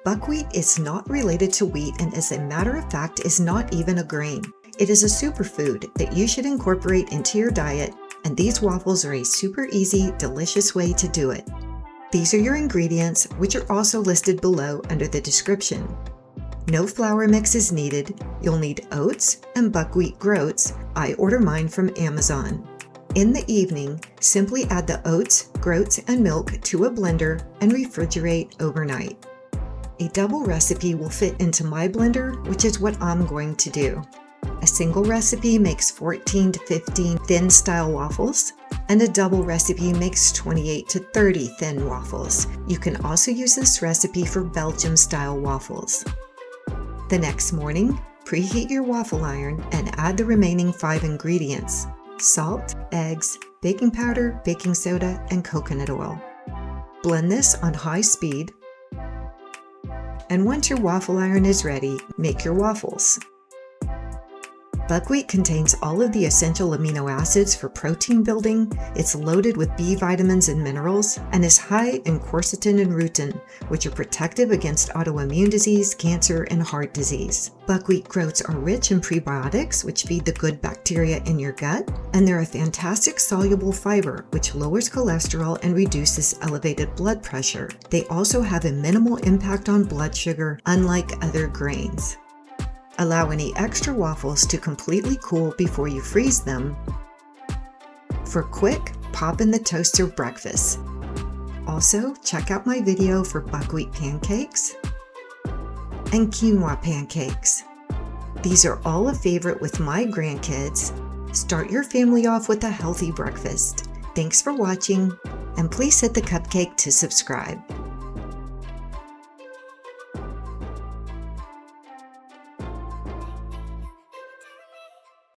Buckwheat is not related to wheat and, as a matter of fact, is not even a grain. It is a superfood that you should incorporate into your diet, and these waffles are a super easy, delicious way to do it. These are your ingredients, which are also listed below under the description. No flour mix is needed. You'll need oats and buckwheat groats. I order mine from Amazon. In the evening, simply add the oats, groats, and milk to a blender and refrigerate overnight. A double recipe will fit into my blender, which is what I'm going to do. A single recipe makes 14 to 15 thin style waffles, and a double recipe makes 28 to 30 thin waffles. You can also use this recipe for Belgium style waffles. The next morning, preheat your waffle iron and add the remaining 5 ingredients: salt, eggs, baking powder, baking soda, and coconut oil. Blend this on high speed, and once your waffle iron is ready, make your waffles. Buckwheat contains all of the essential amino acids for protein building. It's loaded with B vitamins and minerals, and is high in quercetin and rutin, which are protective against autoimmune disease, cancer, and heart disease. Buckwheat groats are rich in prebiotics, which feed the good bacteria in your gut, and they're a fantastic soluble fiber, which lowers cholesterol and reduces elevated blood pressure. They also have a minimal impact on blood sugar, unlike other grains. Allow any extra waffles to completely cool before you freeze them. For quick, pop in the toaster breakfast. Also, check out my video for buckwheat pancakes and quinoa pancakes. These are all a favorite with my grandkids. Start your family off with a healthy breakfast. Thanks for watching, and please hit the cupcake to subscribe.